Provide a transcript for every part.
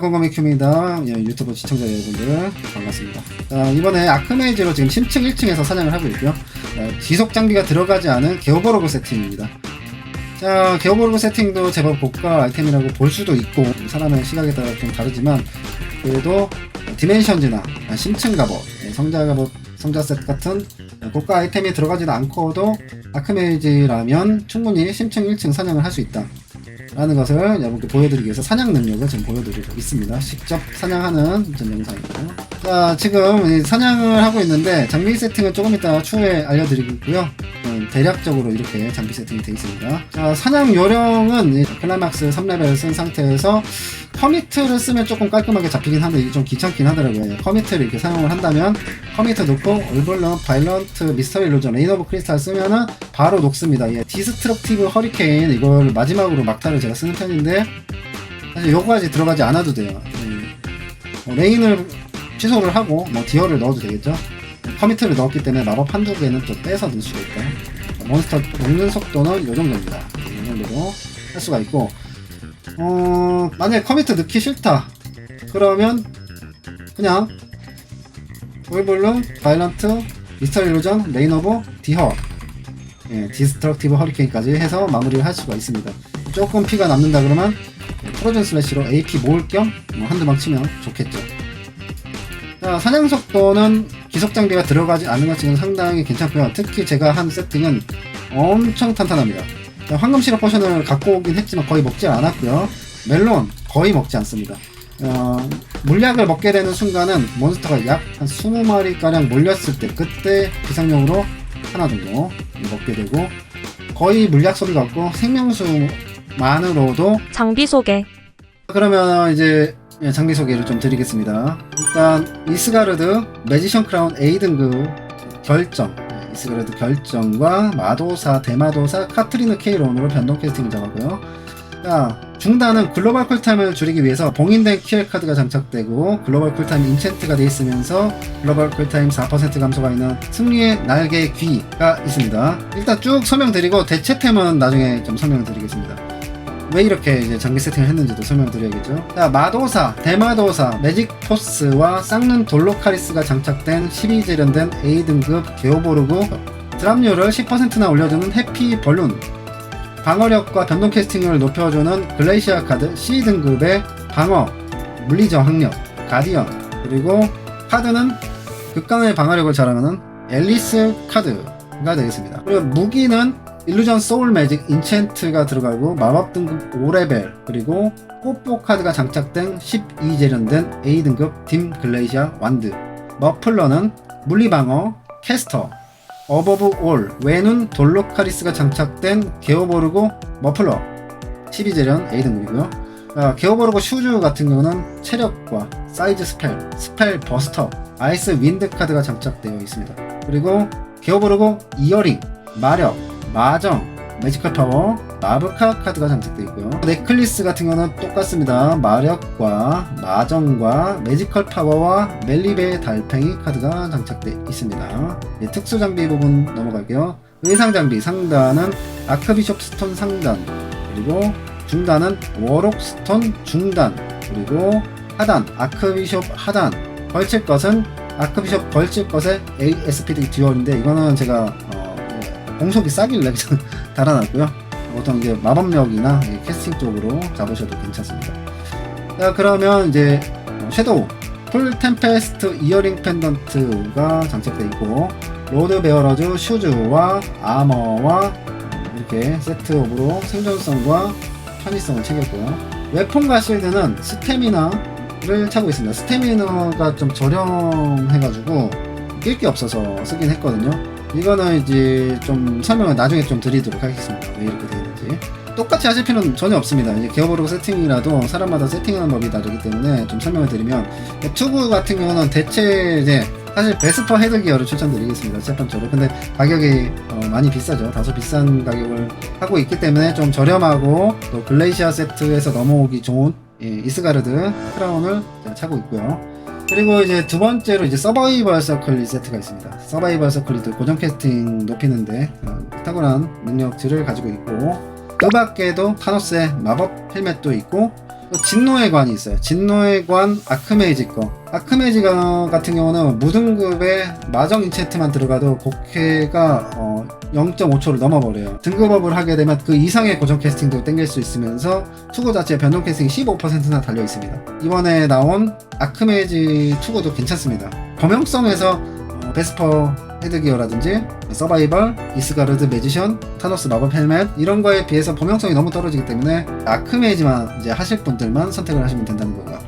건강미큐입니다. 유튜브 시청자 여러분들 반갑습니다. 이번에 아크메이지로 지금 10층 1층에서 사냥을 하고 있고요. 지속 장비가 들어가지 않은 게오버로그 세팅입니다. 자, 게오버로그 세팅도 제법 고가 아이템이라고 볼 수도 있고 사람의 시각에 따라 좀 다르지만 그래도 디멘션즈나 심층 갑옷, 성자 갑옷, 성자 셋 같은 고가 아이템이 들어가지도 않고도 아크메이지라면 충분히 심층 1층 사냥을 할 수 있다 라는 것을 여러분께 보여드리기 위해서 사냥 능력을 지금 보여드리고 있습니다. 직접 사냥하는 전 영상이고요. 자, 지금 사냥을 하고 있는데 장비 세팅은 조금 이따 추후에 알려드리고요. 대략적으로 이렇게 장비 세팅이 되어 있습니다. 자, 사냥 요령은 클라이막스 3레벨을 쓴 상태에서 커미트를 쓰면 조금 깔끔하게 잡히긴 한데 이게 좀 귀찮긴 하더라고요. 커미트를 이렇게 사용을 한다면 커미트 놓고 얼벌런, 바이런트, 미스터리 일루전, 레인 오브 크리스탈 쓰면은 바로 녹습니다. 디스트럭티브 허리케인 이걸 마지막으로 막타를 제가 쓰는 편인데 사실 요거까지 들어가지 않아도 돼요. 레인을 취소를 하고 디어를 넣어도 되겠죠. 커미트를 넣었기 때문에 마법 한두 개는 또 떼서 넣을 수가 있고 몬스터 녹는 속도는 요 정도입니다. 이 정도로 할 수가 있고 만약에 커미트 넣기 싫다 그러면 그냥 올블룸, 바이런트, 미스터 일루전, 레인 오브, 디허, 디스트럭티브 허리케인까지 해서 마무리를 할 수가 있습니다. 조금 피가 남는다 그러면 프로즌 슬래시로 AP 모을 겸 한두 방 치면 좋겠죠. 자, 사냥 속도는 기속 장비가 들어가지 않은 것 지금 상당히 괜찮고요. 특히 제가 한 세팅은 엄청 탄탄합니다. 황금 시럽 포션을 갖고 오긴 했지만 거의 먹지 않았고요. 멜론 거의 먹지 않습니다. 물약을 먹게 되는 순간은 몬스터가 약 한 20마리가량 몰렸을 때 그때 비상용으로 하나 정도 먹게 되고 거의 물약 소비가 없고 생명수만으로도 장비 소개. 그러면 이제 장비 소개를 좀 드리겠습니다. 일단 이스가르드 매지션 크라운 A등급 결정, 이스가르드 결정과 마도사, 대마도사, 카트리누 케이론으로 변동 캐스팅을 잡았고요. 자, 중단은 글로벌 쿨타임을 줄이기 위해서 봉인된 QL 카드가 장착되고 글로벌 쿨타임 인챈트가 되어 있으면서 글로벌 쿨타임 4% 감소가 있는 승리의 날개 귀가 있습니다. 일단 쭉 설명드리고 대체템은 나중에 좀 설명드리겠습니다. 왜 이렇게 이제 장비 세팅을 했는지도 설명드려야겠죠. 자, 마도사, 대마도사, 매직 포스와 쌍눈 돌로카리스가 장착된 12재련된 A등급 게오보르그, 드랍률을 10%나 올려주는 해피 벌룬, 방어력과 변동 캐스팅을 높여주는 글레이시아 카드 C등급의 방어, 물리저 항력, 가디언, 그리고 카드는 극강의 방어력을 자랑하는 앨리스 카드가 되겠습니다. 그리고 무기는 일루전 소울 매직 인챈트가 들어가고 마법 등급 5레벨 그리고 뽀뽀 카드가 장착된 12재련된 A등급 딤 글레이시아 완드, 머플러는 물리방어, 캐스터, 어버브 올, 외눈 돌로카리스가 장착된 게오보르고 머플러 12재련 A등급이고요. 게오보르고 슈즈 같은 경우는 체력과 사이즈 스펠 버스터, 아이스 윈드 카드가 장착되어 있습니다. 그리고 게오보르고 이어링, 마력, 마정, 매지컬 파워, 마브카 카드가 장착되어 있고요. 넥클리스 같은 경우는 똑같습니다. 마력과 마정과 매지컬 파워와 멜리베 달팽이 카드가 장착되어 있습니다. 특수 장비 부분 넘어갈게요. 의상 장비 상단은 아크비숍 스톤 상단, 그리고 중단은 워록 스톤 중단, 그리고 하단 아크비숍 하단, 걸칠 것은 아크비숍 걸칠 것의 ASPD 듀얼인데 이거는 제가 공속이 싸길래 달아놨고요. 보통 이제 마법력이나 캐스팅 쪽으로 잡으셔도 괜찮습니다. 자, 그러면 이제 섀도우 풀 템페스트 이어링 펜던트가 장착되어 있고 로드 베어러즈 슈즈와 아머와 이렇게 세트업으로 생존성과 편의성을 챙겼고요. 웨폰과 실드는 스태미나를 차고 있습니다. 스태미나가 좀 저렴해가지고 낄 게 없어서 쓰긴 했거든요. 이거는 이제 좀 설명을 나중에 좀 드리도록 하겠습니다. 왜 이렇게 되는지. 똑같이 하실 필요는 전혀 없습니다. 이제 게오보르그 세팅이라도 사람마다 세팅하는 법이 다르기 때문에 좀 설명을 드리면 투구 같은 경우는 대체 이제 사실 베스퍼 헤드 기어를 추천드리겠습니다. 첫 번째로. 근데 가격이 많이 비싸죠. 다소 비싼 가격을 하고 있기 때문에 좀 저렴하고 또 글레이시아 세트에서 넘어오기 좋은 이스가르드 크라운을 차고 있고요. 그리고 이제 두 번째로 이제 서바이벌 서클 세트가 있습니다. 서바이벌 서클리도 고정 캐스팅 높이는데 탁월한 능력치를 가지고 있고 그 밖에도 타노스의 마법 헬멧도 있고 또 진노의 관이 있어요. 진노의 관 아크메이지 거. 아크메이지 같은 경우는 무등급의 마정 인챈트만 들어가도 곡해가 0.5초를 넘어버려요. 등급업을 하게 되면 그 이상의 고정 캐스팅도 땡길 수 있으면서 투구 자체의 변동 캐스팅이 15%나 달려 있습니다. 이번에 나온 아크메이지 투구도 괜찮습니다. 범용성에서 베스퍼 헤드기어라든지 서바이벌, 이스가르드, 매지션, 타노스 마법 헬멧 이런 거에 비해서 범용성이 너무 떨어지기 때문에 아크메이지만 이제 하실 분들만 선택을 하시면 된다는 거고요.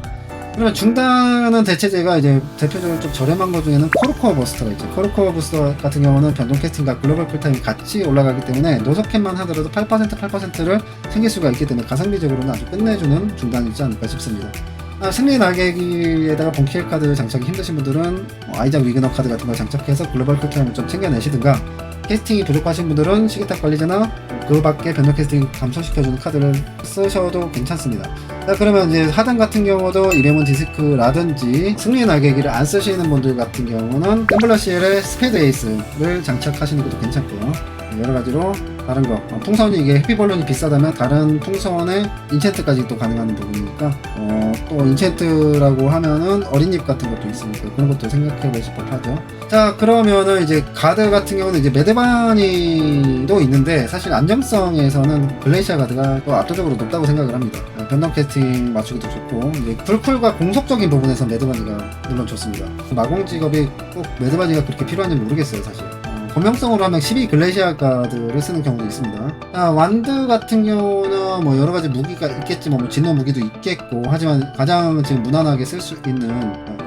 그러면 중단은 대체제가 이제 대표적으로 좀 저렴한 것 중에는 코르코어 버스터가 있죠. 코르코어 버스터 같은 경우는 변동 캐스팅과 글로벌 쿨타임이 같이 올라가기 때문에 노석캔만 하더라도 8%를 챙길 수가 있기 때문에 가성비적으로는 아주 끝내주는 중단이지 않을까 싶습니다. 승리 날개기에다가 본킬 카드 장착이 힘드신 분들은 아이작 위그너 카드 같은 걸 장착해서 글로벌 쿨타임을 좀 챙겨내시든가, 캐스팅이 부족하신 분들은 시계탑 관리자나 그 밖에 변동 캐스팅 감소시켜주는 카드를 쓰셔도 괜찮습니다. 자, 그러면 이제 하단 같은 경우도 이레몬 디스크라든지 승리 날개기를 안 쓰시는 분들 같은 경우는 템블러시엘의 스페이드 에이스를 장착하시는 것도 괜찮고요. 여러가지로 다른 거 풍선이 이게 헤비볼론이 비싸다면 다른 풍선의 인챈트까지 또 가능한 부분이니까 또 인챈트라고 하면은 어린잎 같은 것도 있으니까 그런 것도 생각해 보실 법하죠. 자, 그러면은 이제 가드 같은 경우는 이제 메데바니도 있는데 사실 안정성에서는 글레이시아 가드가 또 압도적으로 높다고 생각을 합니다. 변동 캐스팅 맞추기도 좋고 이제 불쿨과 공속적인 부분에서 메데바니가 물론 좋습니다. 마공 직업이 꼭 메데바니가 그렇게 필요한지 모르겠어요, 사실. 범용성으로 하면 12 글레이시아 가드를 쓰는 경우도 있습니다. 완드 같은 경우는 뭐 여러가지 무기가 있겠지만 뭐 진노 무기도 있겠고, 하지만 가장 지금 무난하게 쓸 수 있는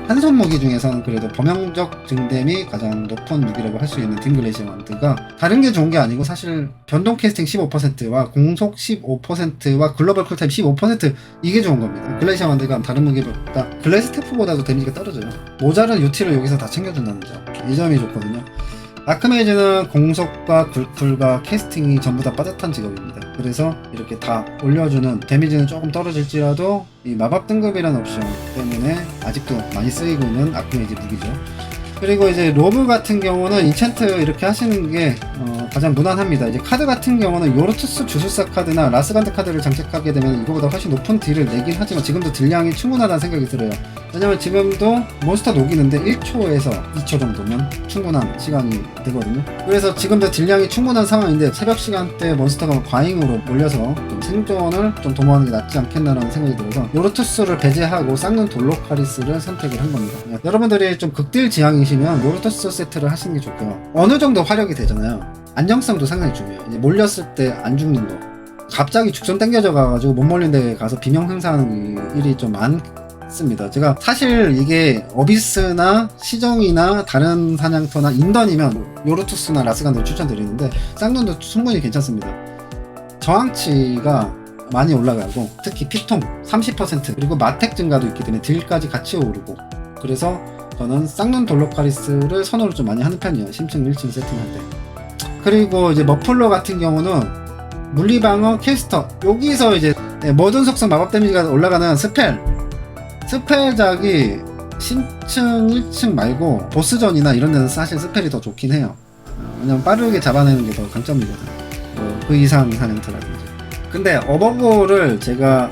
한손 무기 중에서는 그래도 범용적 증댐이 가장 높은 무기라고 할 수 있는 딘 글레이시아 완드가 다른 게 좋은 게 아니고 사실 변동 캐스팅 15%와 공속 15%와 글로벌 쿨타임 15% 이게 좋은 겁니다. 글레이시아 완드가 다른 무기보다 글래스 테프보다도 데미지가 떨어져요. 모자른 UT를 여기서 다 챙겨준다는 점, 이 점이 좋거든요. 아크메이즈는 공속과 굴쿨과 캐스팅이 전부 다 빠듯한 직업입니다. 그래서 이렇게 다 올려주는, 데미지는 조금 떨어질지라도 이 마법 등급이라는 옵션 때문에 아직도 많이 쓰이고 있는 아크메이즈 무기죠. 그리고 이제 로브 같은 경우는 인챈트 이렇게 하시는 게 가장 무난합니다. 이제 카드 같은 경우는 요르투스 주술사 카드나 라스간드 카드를 장착하게 되면 이거보다 훨씬 높은 딜을 내긴 하지만 지금도 딜량이 충분하다는 생각이 들어요. 왜냐면 지금도 몬스터 녹이는데 1초에서 2초 정도면 충분한 시간이 되거든요. 그래서 지금도 딜량이 충분한 상황인데 새벽 시간대 몬스터가 과잉으로 몰려서 좀 생존을 좀 도모하는 게 낫지 않겠나라는 생각이 들어서 요르투스를 배제하고 쌍눈 돌로카리스를 선택을 한 겁니다. 여러분들이 좀 극딜 지향이시면 요르투스 세트를 하시는 게 좋고요. 어느 정도 화력이 되잖아요. 안정성도 상당히 중요해요. 이제 몰렸을 때 안 죽는 거, 갑자기 죽선 땡겨져 가지고 못 몰린 데 가서 비명 행사하는 일이 좀 많습니다. 제가 사실 이게 어비스나 시정이나 다른 사냥터나 인던이면 요르투스나 라스간드를 추천드리는데 쌍눈도 충분히 괜찮습니다. 저항치가 많이 올라가고 특히 피통 30% 그리고 마텍 증가도 있기 때문에 딜까지 같이 오르고, 그래서 저는 쌍눈 돌로카리스를 선호를 좀 많이 하는 편이에요. 심층 1층 세팅할 때. 그리고 이제 머플러 같은 경우는 물리방어 캐스터, 여기서 이제 모든 속성 마법 데미지가 올라가는 스펠작이 심층 1층 말고 보스전이나 이런 데는 사실 스펠이 더 좋긴 해요. 왜냐면 빠르게 잡아내는 게 더 강점이거든. 그 이상 사냥터라든지. 근데 어버고를 제가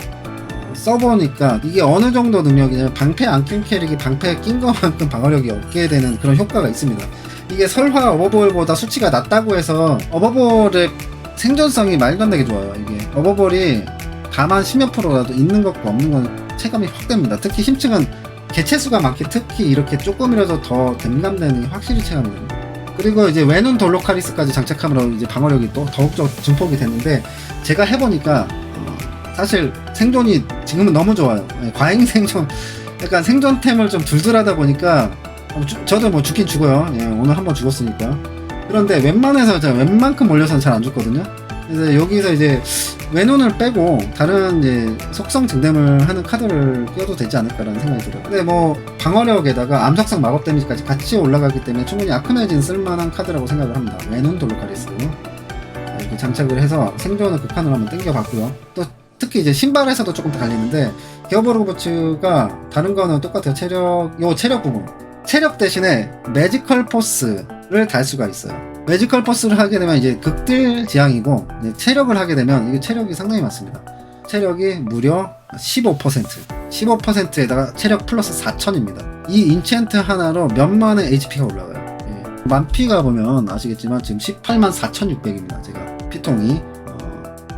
써보니까 이게 어느 정도 능력이냐면 방패 안 낀 캐릭이 방패에 낀 것만큼 방어력이 없게 되는 그런 효과가 있습니다. 이게 설화 어버볼보다 수치가 낮다고 해서 어버볼의 생존성이 말도 안 되게 좋아요. 이게 어버볼이 가만 10몇 프로라도 있는 것과 없는 건 체감이 확 됩니다. 특히 심층은 개체수가 많기 특히 이렇게 조금이라도 더 댐감되는 게 확실히 체감이 됩니다. 그리고 이제 외눈 돌로카리스까지 장착함으로 이제 방어력이 또 더욱더 증폭이 됐는데, 제가 해보니까 사실 생존이 지금은 너무 좋아요. 과잉 생존, 약간 생존템을 좀 둘둘하다 보니까 저도 뭐 죽긴 죽어요. 오늘 한번 죽었으니까. 그런데 웬만해서 제가 웬만큼 몰려서는 잘 안 죽거든요. 그래서 여기서 이제 외눈을 빼고 다른 이제 속성 증dem을 하는 카드를 끼워도 되지 않을까라는 생각이 들어요. 근데 뭐 방어력에다가 암석성 마법 데미지까지 같이 올라가기 때문에 충분히 아크메이지는 쓸만한 카드라고 생각을 합니다. 외눈 돌로카리스 이렇게 장착을 해서 생존을 극한으로 한번 당겨봤고요. 또 특히 이제 신발에서도 조금 더 갈리는데 게어버르그보츠가 다른 거는 똑같아요. 체력 부분, 체력 대신에 매지컬 포스를 달 수가 있어요. 매지컬 포스를 하게 되면 이제 극딜 지향이고, 체력을 하게 되면 이게 체력이 상당히 많습니다. 체력이 무려 15%에다가 체력 플러스 4000입니다. 이 인챈트 하나로 몇만의 HP가 올라가요. 예. 만피가 보면 아시겠지만 지금 184,600입니다. 제가 피통이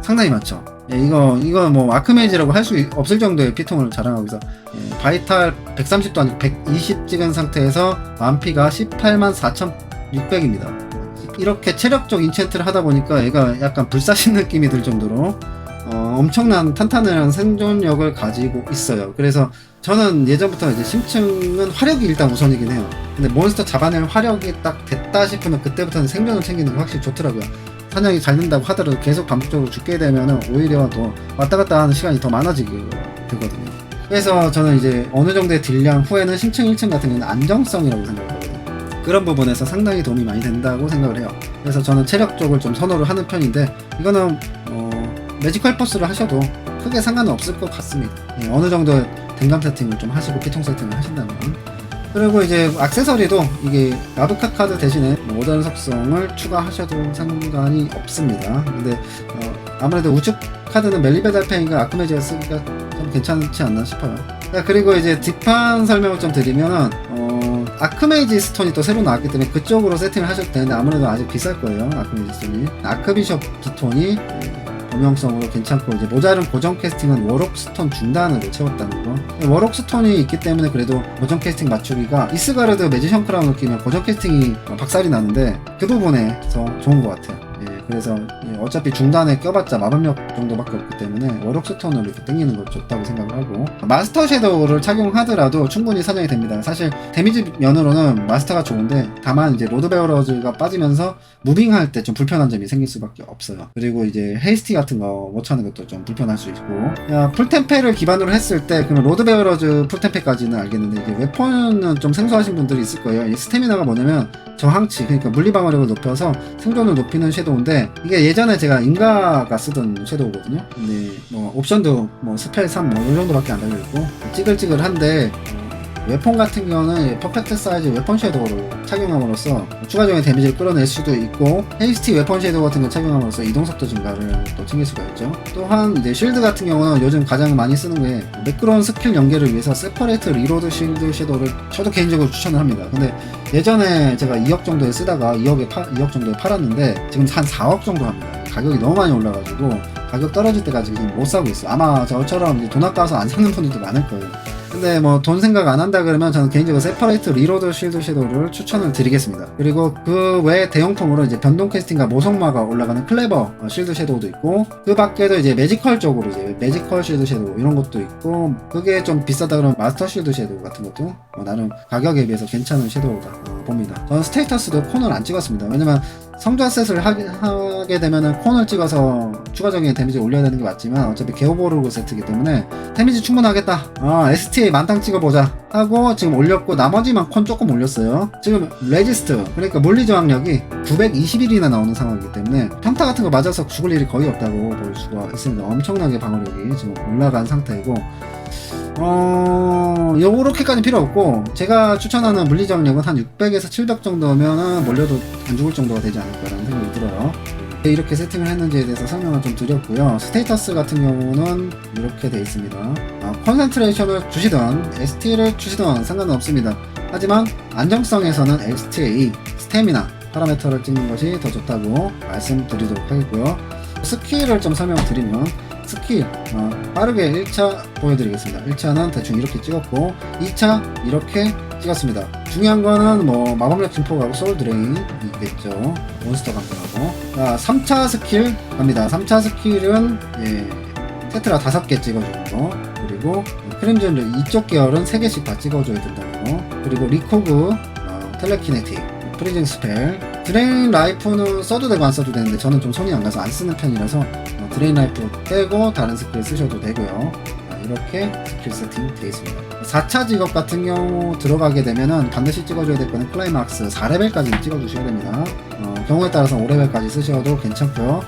상당히 많죠. 예, 이거 뭐 아크메이지라고 할 수 없을 정도의 피통을 자랑하고 있어. 예, 바이탈 130도 아니고 120 찍은 상태에서 만피가 184,600입니다. 이렇게 체력적 인챈트를 하다 보니까 얘가 약간 불사신 느낌이 들 정도로 엄청난 탄탄한 생존력을 가지고 있어요. 그래서 저는 예전부터 이제 심층은 화력이 일단 우선이긴 해요. 근데 몬스터 잡아낼 화력이 딱 됐다 싶으면 그때부터는 생존을 챙기는 게 확실히 좋더라고요. 사냥이 잘 된다고 하더라도 계속 반복적으로 죽게 되면은 오히려 더 왔다 갔다 하는 시간이 더 많아지게 되거든요. 그래서 저는 이제 어느 정도의 딜량 후에는 심층 1층 같은 경우는 안정성이라고 생각하거든요. 그런 부분에서 상당히 도움이 많이 된다고 생각을 해요. 그래서 저는 체력 쪽을 좀 선호를 하는 편인데 이거는 매지컬 퍼스를 하셔도 크게 상관은 없을 것 같습니다. 예, 어느 정도 등감 세팅을 좀 하시고 피통 세팅을 하신다면. 그리고 이제 액세서리도 이게 라브카 카드 대신에 모던 속성을 추가하셔도 상관이 없습니다. 근데 아무래도 우측 카드는 멜리베 달팽이가 아크메지가 쓰기가 좀 괜찮지 않나 싶어요. 그리고 이제 뒷판 설명을 좀 드리면은 아크메이지 스톤이 또 새로 나왔기 때문에 그쪽으로 세팅을 하셔도 되는데 아무래도 아직 비쌀 거예요. 아크메이지 스톤이. 아크비숍 스톤이 범용성으로 괜찮고 이제 모자른 고정 캐스팅은 워록 스톤 중단으로 채웠다는 거. 워록 스톤이 있기 때문에 그래도 고정 캐스팅 맞추기가 이스가르드 매지션 크라운을 끼면 고정 캐스팅이 박살이 나는데 그 부분에서 좋은 것 같아요. 예, 그래서 어차피 중단에 껴봤자 마법력 정도밖에 없기 때문에 워록 스톤으로 이렇게 땡기는 걸 좋다고 생각을 하고 마스터 섀도우를 착용하더라도 충분히 사냥이 됩니다. 사실 데미지 면으로는 마스터가 좋은데 다만 이제 로드 베어러즈가 빠지면서 무빙할 때 좀 불편한 점이 생길 수밖에 없어요. 그리고 이제 헤이스티 같은 거 못 차는 것도 좀 불편할 수 있고 풀템페를 기반으로 했을 때 그러면 로드 베어러즈 풀템페까지는 알겠는데 이제 웨폰은 좀 생소하신 분들이 있을 거예요. 이 스태미나가 뭐냐면 저항치 그러니까 물리방어력을 높여서 생존을 높이는 섀도우인데 이게 예전에 제가 인가가 쓰던 섀도우거든요. 근데 뭐 옵션도 뭐 스펠 3 뭐 이 정도밖에 안 달려있고 찌글찌글한데 웨폰 같은 경우는 퍼펙트 사이즈 웨폰 섀도우를 착용함으로써 추가적인 데미지를 끌어낼 수도 있고 헤이스티 웨폰 섀도우 같은 걸 착용함으로써 이동속도 증가를 또 챙길 수가 있죠. 또한 이제 쉴드 같은 경우는 요즘 가장 많이 쓰는 게 매끄러운 스킬 연계를 위해서 세퍼레이트 리로드 쉴드 섀도우를 저도 개인적으로 추천을 합니다. 근데 예전에 제가 2억 정도에 쓰다가 2억 정도에 팔았는데 지금 한 4억 정도 합니다. 가격이 너무 많이 올라가지고 가격 떨어질 때까지 지금 못 사고 있어요. 아마 저처럼 이제 돈 아까워서 안 사는 분들도 많을 거예요. 근데 뭐 돈 생각 안 한다 그러면 저는 개인적으로 세퍼레이트 리로드 쉴드 섀도우를 추천을 드리겠습니다. 그리고 그 외에 대용품으로 이제 변동 캐스팅과 모성마가 올라가는 클레버 쉴드 섀도우도 있고 그 밖에도 이제 매지컬 쪽으로 이제 매지컬 쉴드 섀도우 이런 것도 있고 그게 좀 비싸다 그러면 마스터 쉴드 섀도우 같은 것도 나름 가격에 비해서 괜찮은 섀도우다 봅니다. 저는 스테이터스도 콘을 안 찍었습니다. 왜냐면 성좌 셋을 하게 되면은 콘을 찍어서 추가적인 데미지 올려야 되는 게 맞지만 어차피 게오보르그 세트이기 때문에 데미지 충분하겠다. STA 만땅 찍어보자 하고 지금 올렸고 나머지만 콘 조금 올렸어요. 지금 레지스트 그러니까 물리 저항력이 921이나 나오는 상황이기 때문에 평타 같은 거 맞아서 죽을 일이 거의 없다고 볼 수가 있습니다. 엄청나게 방어력이 지금 올라간 상태이고 요렇게까지 필요 없고 제가 추천하는 물리 저항력은 한 600에서 700 정도면 몰려도 안 죽을 정도가 되지 않을까라는 생각이 들어요. 이렇게 세팅을 했는지에 대해서 설명을 좀 드렸고요. 스테이터스 같은 경우는 이렇게 되어 있습니다. 컨센트레이션을 주시던 ST를 주시던 상관은 없습니다. 하지만 안정성에서는 STA, 스태미나 파라미터를 찍는 것이 더 좋다고 말씀드리도록 하겠고요. 스킬을 좀 설명드리면 스킬 빠르게 1차 보여드리겠습니다. 1차는 대충 이렇게 찍었고 2차 이렇게 찍었습니다. 중요한 거는 뭐 마법력 증폭하고 소울 드레인이겠죠. 몬스터 감당하고 3차 스킬 갑니다. 3차 스킬은 테트라 5개 찍어주는 거 그리고 크림존 이쪽 계열은 3개씩 다 찍어줘야 된다는 거 그리고 리코그 텔레키네틱 프리징 스펠 드레인 라이프는 써도 되고 안 써도 되는데 저는 좀 손이 안 가서 안 쓰는 편이라서 드레인 라이프 빼고 다른 스킬 쓰셔도 되고요. 이렇게 스킬 세팅 되어 있습니다. 4차 직업 같은 경우 들어가게 되면은 반드시 찍어줘야 될 거는 클라이막스 4레벨까지 찍어주셔야 됩니다. 경우에 따라서 5레벨까지 쓰셔도 괜찮고요.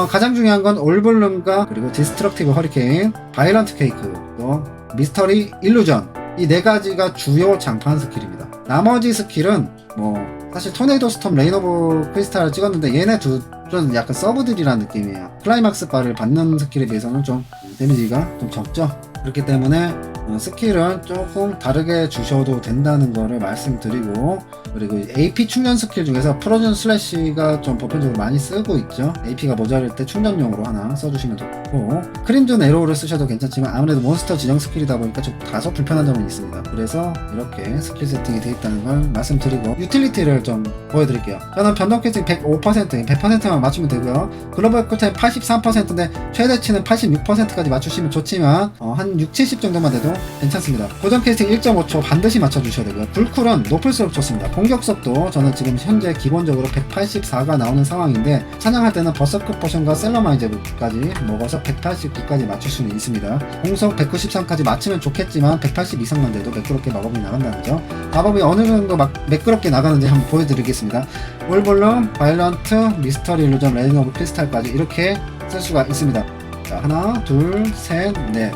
가장 중요한 건 올블룸과 그리고 디스트럭티브 허리케인, 바이런트 케이크, 또 미스터리 일루전 이 4가지가 주요 장판 스킬입니다. 나머지 스킬은 뭐 사실 토네이도 스톰, 레인 오브 크리스탈을 찍었는데 얘네 둘은 약간 서브들이라는 느낌이에요. 클라이막스 바를 받는 스킬에 비해서는 좀 데미지가 좀 적죠. 그렇기 때문에 스킬은 조금 다르게 주셔도 된다는 거를 말씀드리고, 그리고 AP 충전 스킬 중에서 프로즌 슬래시가 좀 보편적으로 많이 쓰고 있죠. AP가 모자랄 때 충전용으로 하나 써주시면 좋고, 크림존 에로우를 쓰셔도 괜찮지만 아무래도 몬스터 지정 스킬이다 보니까 좀 다소 불편한 점은 있습니다. 그래서 이렇게 스킬 세팅이 되어 있다는 걸 말씀드리고, 유틸리티를 좀 보여드릴게요. 저는 변동 캐스팅 100%만 맞추면 되고요. 글로벌 쿨타임 83%인데 최대치는 86%까지 맞추시면 좋지만 한 60, 70 정도만 돼도 괜찮습니다. 고정 캐스팅 1.5초 반드시 맞춰주셔야 되고요. 불쿨은 높을수록 좋습니다. 공격 속도 저는 지금 현재 기본적으로 184가 나오는 상황인데, 사냥할 때는 버서크 포션과 셀러마이제까지 먹어서 189까지 맞출 수는 있습니다. 공속 193까지 맞추면 좋겠지만 180 이상만 돼도 매끄럽게 마법이 나간다는 점. 마법이 어느 정도 매끄럽게 나가는지 한번 보여드리겠습니다. 올볼룸, 바이런트, 미스터리 일루전, 레인 오브 크리스탈까지 이렇게 쓸 수가 있습니다. 자, 하나, 둘, 셋, 넷.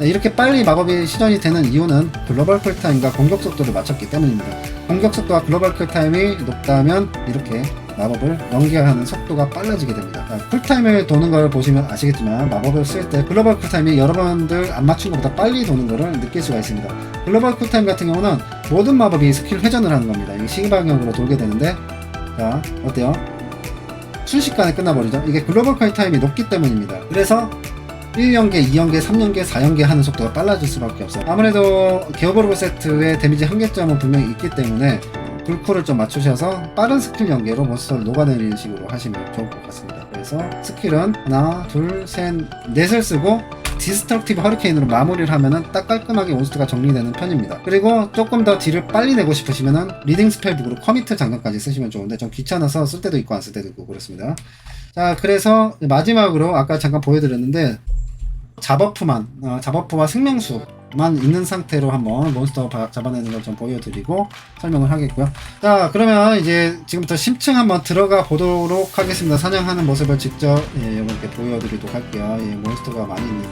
이렇게 빨리 마법이 시전이 되는 이유는 글로벌 쿨타임과 공격 속도를 맞췄기 때문입니다. 공격 속도와 글로벌 쿨타임이 높다면 이렇게 마법을 연계하는 속도가 빨라지게 됩니다. 쿨타임을 도는 걸 보시면 아시겠지만, 마법을 쓸 때 글로벌 쿨타임이 여러분들 안 맞춘 것보다 빨리 도는 것을 느낄 수가 있습니다. 글로벌 쿨타임 같은 경우는 모든 마법이 스킬 회전을 하는 겁니다. 이게 시방향으로 돌게 되는데, 자, 어때요? 순식간에 끝나버리죠? 이게 글로벌 쿨타임이 높기 때문입니다. 그래서 1연계, 2연계, 3연계, 4연계 하는 속도가 빨라질 수밖에 없어요. 아무래도 기어버르고 세트의 데미지 한계점은 분명히 있기 때문에 불쿨을 좀 맞추셔서 빠른 스킬 연계로 몬스터를 녹아내리는 식으로 하시면 좋을 것 같습니다. 그래서 스킬은 하나, 둘, 셋, 넷을 쓰고 디스트럭티브 허리케인으로 마무리를 하면은 딱 깔끔하게 몬스터가 정리되는 편입니다. 그리고 조금 더 딜을 빨리 내고 싶으시면은 리딩 스펠북으로 커미트 장갑까지 쓰시면 좋은데, 좀 귀찮아서 쓸 때도 있고 안 쓸 때도 있고 그렇습니다. 자, 그래서 마지막으로 아까 잠깐 보여드렸는데, 자버프와 생명수만 있는 상태로 한번 몬스터 잡아내는 걸 좀 보여드리고 설명을 하겠고요. 자, 그러면 이제 지금부터 심층 한번 들어가 보도록 하겠습니다. 사냥하는 모습을 직접 이렇게 보여드리도록 할게요. 몬스터가 많이 있는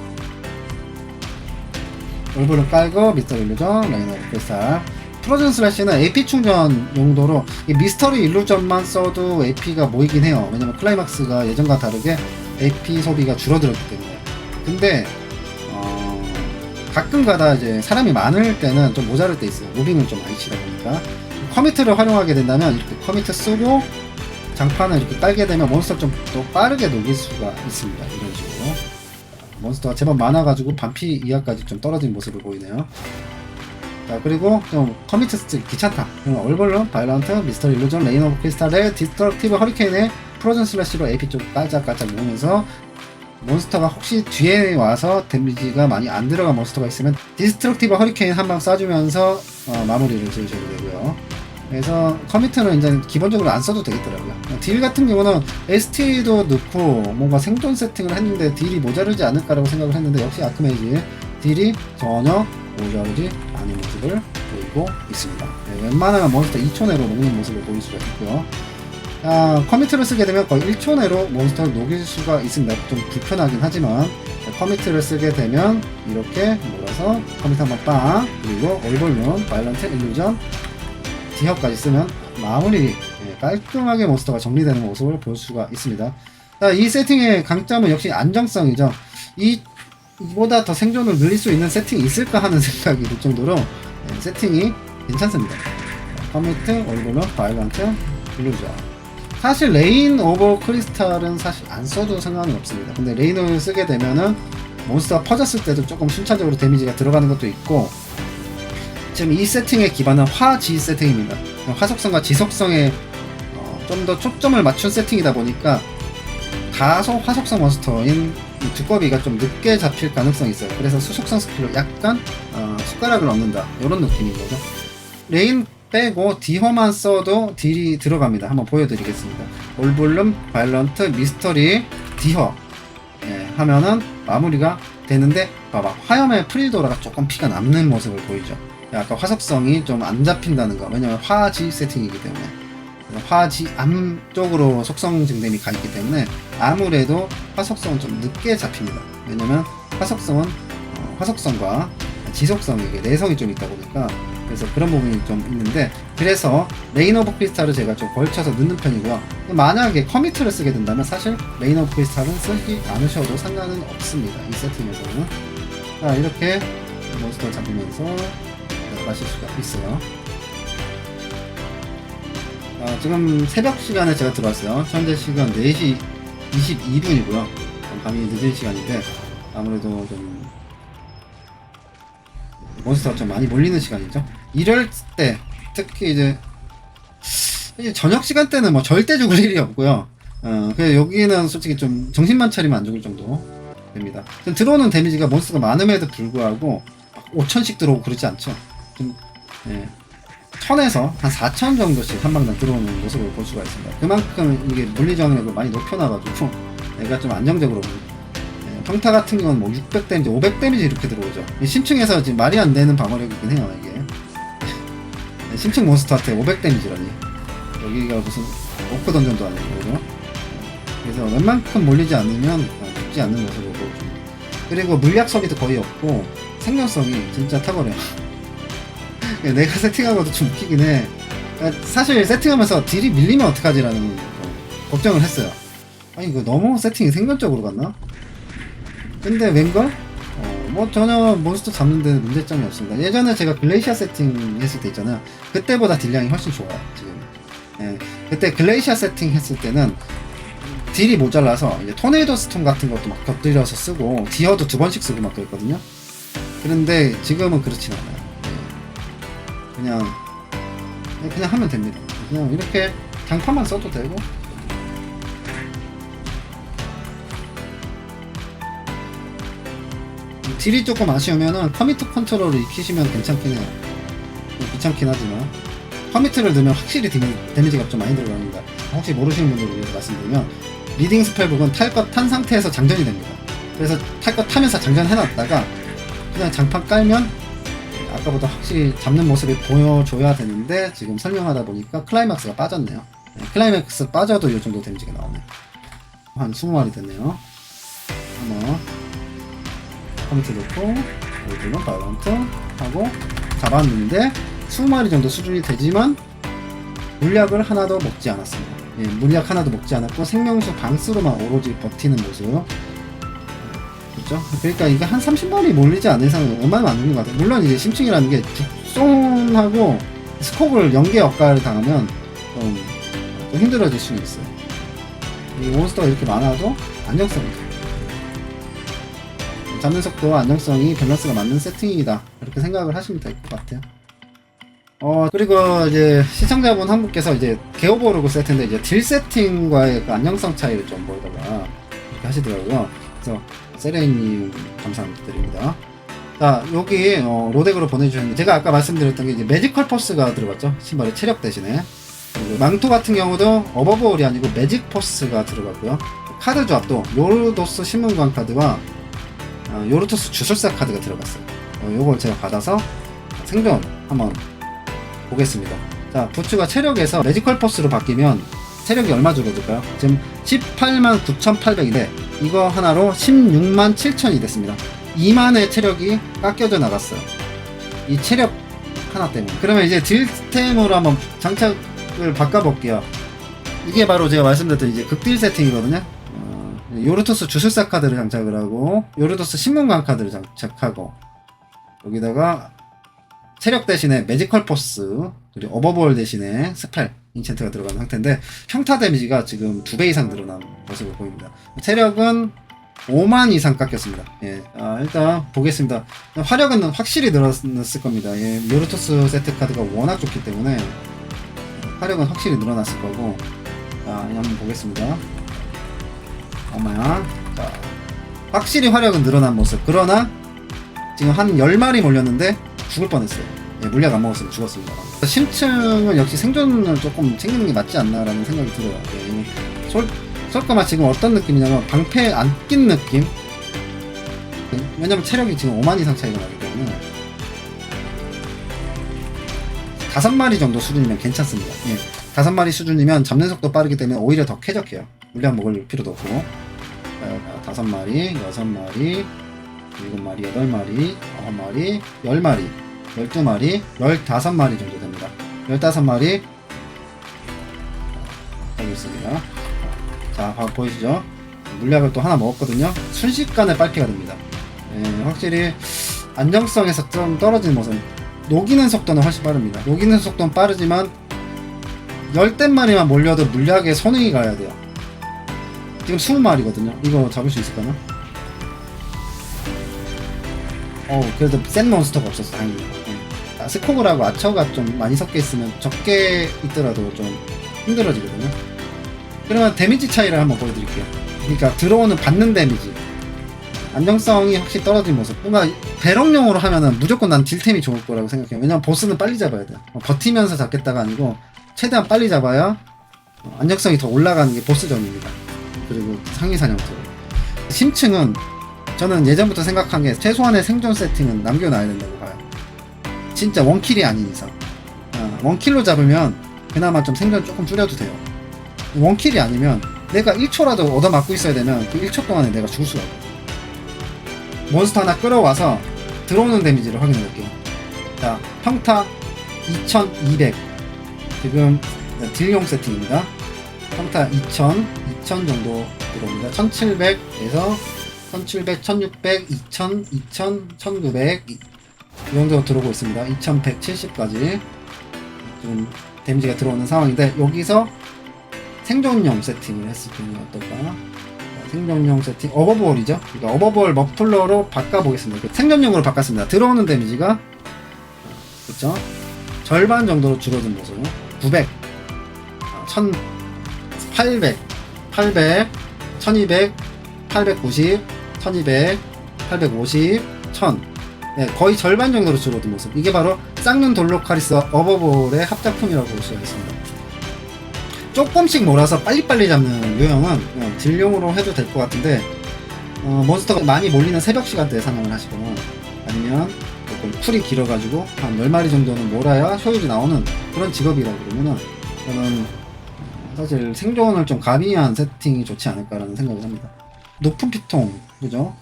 얼굴을 깔고 미스터리 일루전, 레인 오브 크리스탈. 프로즌 슬래시는 AP 충전 용도로 미스터리 일루전만 써도 AP가 모이긴 해요. 왜냐면 클라이막스가 예전과 다르게 AP 소비가 줄어들었기 때문에. 근데 가끔 가다 이제 사람이 많을 때는 좀 모자랄 때 있어요. 무빙을 좀 많이 치다 보니까. 커미트를 활용하게 된다면 이렇게 커미트 쓰고 장판을 이렇게 깔게 되면 몬스터 좀 또 빠르게 녹일 수가 있습니다. 이런 식으로 몬스터가 제법 많아가지고 반피 이하까지 좀 떨어진 모습을 보이네요. 자, 그리고 좀 커미트 쓰기 귀찮다. 얼벌룬, 바이런트, 미스터리 일루전, 레인 오브 크리스탈의 디스트럭티브 허리케인의 프로즌 슬래시로 AP 쪽 깔짝깔짝 모으면서, 몬스터가 혹시 뒤에 와서 데미지가 많이 안 들어간 몬스터가 있으면 디스트럭티브 허리케인 한 방 쏴주면서 마무리를 지으셔도 되고요. 그래서 커미트는 이제 기본적으로 안 써도 되겠더라고요. 딜 같은 경우는 ST도 넣고 뭔가 생존 세팅을 했는데 딜이 모자르지 않을까라고 생각을 했는데, 역시 아크메이지 딜이 전혀 모자르지 않은 모습을 보이고 있습니다. 웬만하면 몬스터 2초 내로 녹는 모습을 보일 수가 있고요. 커미트를 쓰게 되면 거의 1초 내로 몬스터를 녹일 수가 있습니다. 좀 불편하긴 하지만 커미트를 쓰게 되면 이렇게 몰아서 커미트 한번 빵, 그리고 얼굴론, 바이런트, 일루전, 디허까지 쓰면 마무리, 깔끔하게 몬스터가 정리되는 모습을 볼 수가 있습니다. 이 세팅의 강점은 역시 안정성이죠. 이보다 더 생존을 늘릴 수 있는 세팅이 있을까 하는 생각이 들 정도로 세팅이 괜찮습니다. 커미트, 얼굴론, 바이런트, 일루전. 사실 레인 오브 크리스탈은 사실 안 써도 상관은 없습니다. 근데 레인을 쓰게 되면은 몬스터가 퍼졌을 때도 조금 순차적으로 데미지가 들어가는 것도 있고, 지금 이 세팅의 기반은 화지 세팅입니다. 화속성과 지속성에 좀 더 초점을 맞춘 세팅이다 보니까 다소 화속성 몬스터인 두꺼비가 좀 늦게 잡힐 가능성이 있어요. 그래서 수속성 스킬로 약간 숟가락을 얻는다, 이런 느낌인 거죠. 레인 빼고 디허만 써도 딜이 들어갑니다. 한번 보여드리겠습니다. 올볼룸, 바이런트, 미스터리, 디허 하면은 마무리가 되는데, 봐봐, 화염의 프리도라가 조금 피가 남는 모습을 보이죠. 아까 화석성이 좀 안 잡힌다는 거, 왜냐면 화지 세팅이기 때문에. 화지 암 쪽으로 속성 증dem이 가 있기 때문에 아무래도 화속성은 좀 늦게 잡힙니다. 왜냐면 화속성은 화속성과 지속성이, 이게 내성이 좀 있다 보니까, 그래서 그런 부분이 좀 있는데, 그래서 레인 오브 크리스탈을 제가 좀 걸쳐서 넣는 편이고요. 만약에 커미트를 쓰게 된다면 사실 레인 오브 크리스탈은 쓰지 않으셔도 상관은 없습니다. 이 세팅에서는. 자, 이렇게 몬스터 잡으면서 마실 수가 있어요. 지금 새벽 시간에 제가 들어왔어요. 현재 시간 4시 22분이고요. 밤이 늦은 시간인데 아무래도 좀 몬스터가 좀 많이 몰리는 시간이죠. 이럴 때 특히 이제 저녁 시간대는 뭐 절대 죽을 일이 없고요. 그냥 여기는 솔직히 좀 정신만 차리면 안 죽을 정도 됩니다. 들어오는 데미지가 몬스터가 많음에도 불구하고 5천씩 들어오고 그러지 않죠. 좀 1000에서 한 4000 정도씩 한 방당 들어오는 모습을 볼 수가 있습니다. 그만큼 이게 물리저항력을 많이 높여놔가지고 얘가 좀 안정적으로, 평타 같은 경우는 뭐 600 데미지, 500 데미지 이렇게 들어오죠. 심층에서 지금 말이 안 되는 방어력이긴 해요, 이게. 심층 몬스터한테 500 데미지라니. 여기가 무슨 오크 던전도 아니고, 그죠? 그래서 웬만큼 몰리지 않으면 죽지 않는 모습을 보여줍니다. 그리고 물약 소비도 거의 없고, 생존성이 진짜 탁월해요. 내가 세팅하고도 좀 웃기긴 해. 사실 세팅하면서 딜이 밀리면 어떡하지라는 걱정을 했어요. 아니 이거 너무 세팅이 생존적으로 갔나? 근데 웬걸? 뭐 전혀 몬스터 잡는데 문제점이 없습니다. 예전에 제가 글레이시아 세팅 했을 때 있잖아요. 그때보다 딜량이 훨씬 좋아요 지금. 그때 글레이시아 세팅 했을 때는 딜이 모자라서 이제 토네이도 스톰 같은 것도 막 곁들여서 쓰고 디어도 2번씩 쓰고 막 그랬거든요. 그런데 지금은 그렇진 않아요. 그냥 하면 됩니다. 그냥 이렇게 장판만 써도 되고. 딜이 조금 아쉬우면은 커미트 컨트롤을 익히시면 괜찮긴 해요. 귀찮긴 하지만 커미트를 넣으면 확실히 데미지가 좀 많이 들어갑니다. 혹시 모르시는 분들을 위해서 말씀드리면 리딩 스펠북은 탈 것 탄 상태에서 장전이 됩니다. 그래서 탈 것 타면서 장전해놨다가 그냥 장판 깔면 아까보다 확실히 잡는 모습이 보여줘야 되는데 지금 설명하다 보니까 클라이맥스가 빠졌네요. 클라이맥스 빠져도 이 정도 데미지가 나오네요. 한 20마리 됐네요. 한번 커미트 넣고 여기는 바이런트 하고 잡았는데 20마리 정도 수준이 되지만 물약을 하나도 먹지 않았습니다. 물약 하나도 먹지 않았고 생명수 방수로만 오로지 버티는 모습. 그렇죠? 그러니까 이게 한 30마리 몰리지 않는 이상은 얼마나 안 죽는 것 같아요. 물론 이제 심층이라는 게 죽손하고 스코브를 연계 역할을 당하면 좀 힘들어질 수는 있어요. 이 몬스터가 이렇게 많아도 안정성이 잡는 속도와 안정성이 밸런스가 맞는 세팅이다. 이렇게 생각을 하시면 될 것 같아요. 그리고 이제 시청자분 한 분께서 이제 게오보르그 세트인데 이제 딜 세팅과의 그 안정성 차이를 좀 보이다가 이렇게 하시더라고요. 그래서 세레이님 감사드립니다. 자, 여기 로덱으로 보내주셨는데 제가 아까 말씀드렸던 게 이제 매지컬 포스가 들어갔죠. 신발의 체력 대신에. 그리고 망토 같은 경우도 어버볼이 아니고 매직 포스가 들어갔고요. 카드 조합도 요르도스 신문관 카드와 요르토스 주술사 카드가 들어갔어요. 요걸 제가 받아서 생존 한번 보겠습니다. 자, 부츠가 체력에서 매지컬 포스로 바뀌면 체력이 얼마 줄어들까요? 지금 189,800인데 이거 하나로 167,000이 됐습니다. 2만의 체력이 깎여져 나갔어요. 이 체력 하나 때문에. 그러면 이제 딜템으로 한번 장착을 바꿔볼게요. 이게 바로 제가 말씀드렸던 이제 극딜 세팅이거든요. 요르토스 주술사 카드를 장착을 하고 요르토스 신문관 카드를 장착하고 여기다가 체력 대신에 매지컬 포스 그리고 어버볼 대신에 스펠 인챈트가 들어간 상태인데 평타 데미지가 지금 2배 이상 늘어난 모습을 보입니다. 체력은 5만 이상 깎였습니다. 일단 보겠습니다. 화력은 확실히 늘어났을 겁니다. 요르토스 세트 카드가 워낙 좋기 때문에 화력은 확실히 늘어났을 거고. 자, 한번 보겠습니다. 엄마야. 자, 확실히 화력은 늘어난 모습. 그러나 지금 한 10마리 몰렸는데 죽을 뻔했어요. 물약 안 먹었으면 죽었습니다. 심층은 역시 생존을 조금 챙기는 게 맞지 않나라는 생각이 들어요. 솔까마 지금 어떤 느낌이냐면 방패 안 낀 느낌? 왜냐면 체력이 지금 5만 이상 차이가 나기 때문에 5마리 정도 수준이면 괜찮습니다. 5마리 수준이면 잡는 속도 빠르기 때문에 오히려 더 쾌적해요. 물량 먹을 필요도 없고. 5마리, 6마리, 7마리, 8마리, 9마리, 10마리, 12마리, 15마리 정도 됩니다. 15마리 여기 있습니다. 자, 보이시죠? 물약을 또 하나 먹었거든요. 순식간에 빨피가 됩니다. 확실히 안정성에서 좀 떨어지는 모습. 녹이는 속도는 훨씬 빠릅니다. 녹이는 속도는 빠르지만 열댓 마리만 몰려도 물약에 손흥이 가야 돼요. 지금 20마리거든요. 이거 잡을 수 있을까나? 그래도 센 몬스터가 없었어, 다행히. 스코그라고 아처가 좀 많이 섞여 있으면 적게 있더라도 좀 힘들어지거든요. 그러면 데미지 차이를 한번 보여드릴게요. 그러니까 들어오는 받는 데미지, 안정성이 확실히 떨어진 모습. 뭔가 배럭용으로 하면은 무조건 난 딜템이 좋을 거라고 생각해요. 왜냐면 보스는 빨리 잡아야 돼요. 버티면서 잡겠다가 아니고 최대한 빨리 잡아야 안정성이 더 올라가는 게 보스전입니다. 그리고 상위 사냥터. 심층은 저는 예전부터 생각한 게 최소한의 생존 세팅은 남겨놔야 된다고 봐요. 진짜 원킬이 아닌 이상. 원킬로 잡으면 그나마 좀 생존 조금 줄여도 돼요. 원킬이 아니면 내가 1초라도 얻어맞고 있어야 되면 그 1초 동안에 내가 죽을 수가 없어요. 몬스터 하나 끌어와서 들어오는 데미지를 확인해 볼게요. 자, 평타 2200. 지금 딜용 세팅입니다. 평타 2000 정도 들어옵니다. 1700에서 1700, 1600, 2000, 2000, 1900 이 정도 들어오고 있습니다. 2170까지 지금 데미지가 들어오는 상황인데, 여기서 생존용 세팅을 했을 때는 어떨까? 생존용 세팅, 어버볼이죠. 그러니까 어버볼 머플러로 바꿔보겠습니다. 생존용으로 바꿨습니다. 들어오는 데미지가 그렇죠? 절반 정도로 줄어든 모습. 900, 1800, 800, 1200, 890, 1200, 850, 1000. 네, 거의 절반 정도로 줄어든 모습. 이게 바로 쌍눈 돌로카리스 어버볼의 합작품이라고 볼 수가 있습니다. 조금씩 몰아서 빨리빨리 잡는 유형은 딜용으로 해도 될 것 같은데, 몬스터가 많이 몰리는 새벽 시간대에 사냥을 하시거나, 아니면 조금 쿨이 길어가지고 한 10마리 정도는 몰아야 효율이 나오는 그런 직업이라고 그러면은, 저는 사실 생존을 좀 가미한 세팅이 좋지 않을까라는 생각을 합니다. 높은 피통, 그죠?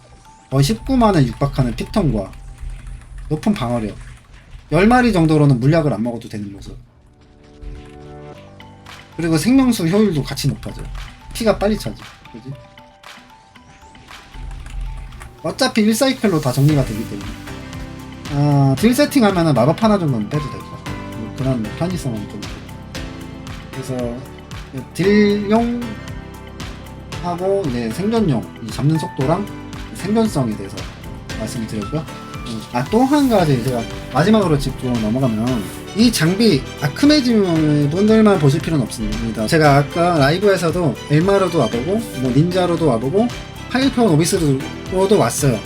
거의 19만에 육박하는 피통과 높은 방어력, 10마리 정도로는 물약을 안 먹어도 되는 모습. 그리고 생명수 효율도 같이 높아져요. 피가 빨리 차지. 그지? 어차피 1사이클로 다 정리가 되기 때문에. 딜 세팅하면은 마법 하나 정도는 빼도 될 것 같아요. 그런 편의성은 좀. 그래서 딜용 하고 이제 생존용, 이 잡는 속도랑 생존성에 대해서 말씀을 드렸고요. 또 한 가지 제가 마지막으로 짚고 넘어가면, 이 장비 아크메지 분들만 보실 필요는 없습니다. 제가 아까 라이브에서도 엘마로도 와보고 뭐 닌자로도 와보고 하이퍼 노비스로도 왔어요.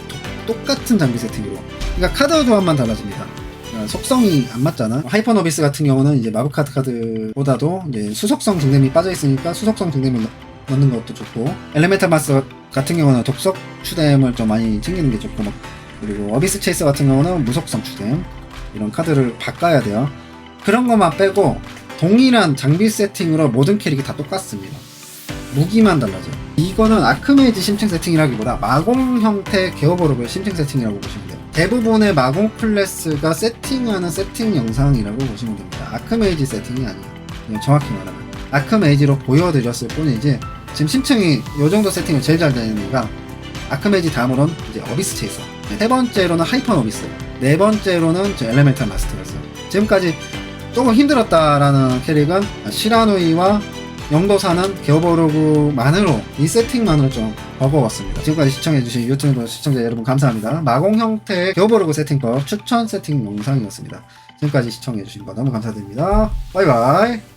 똑같은 장비 세팅으로. 그러니까 카드 조합만 달라집니다. 속성이 안 맞잖아. 하이퍼 노비스 같은 경우는 이제 마법 카드보다도 이제 수속성 등댐이 빠져 있으니까 수속성 등댐을 넣는 것도 좋고, 엘레멘탈 마스 같은 경우는 독석 추뎀을 좀 많이 챙기는 게 좋고, 그리고 어비스 체이서 같은 경우는 무속성 추뎀, 이런 카드를 바꿔야 돼요. 그런 것만 빼고 동일한 장비 세팅으로 모든 캐릭이 다 똑같습니다. 무기만 달라져요. 이거는 아크메이지 심층 세팅이라기보다 마공 형태 게오버로그의 심층 세팅이라고 보시면 돼요. 대부분의 마공 클래스가 세팅하는 세팅 영상이라고 보시면 됩니다. 아크메이지 세팅이 아니에요. 정확히 말하면 아크메이지로 보여드렸을 뿐이지, 지금 심층이 이 정도 세팅을 제일 잘 되는 애가 아크메이지, 다음으로는 이제 어비스 체이서, 세 번째로는 하이퍼 노비스, 네 번째로는 엘레멘탈 마스터였어요. 지금까지 조금 힘들었다라는 캐릭은 시라누이와 영도사는 게오버로그만으로, 이 세팅만으로 좀 버거웠습니다. 지금까지 시청해주신 유튜브 시청자 여러분 감사합니다. 마공 형태의 게오버로그 세팅법 추천 세팅 영상이었습니다. 지금까지 시청해주신 거 너무 감사드립니다. 바이바이.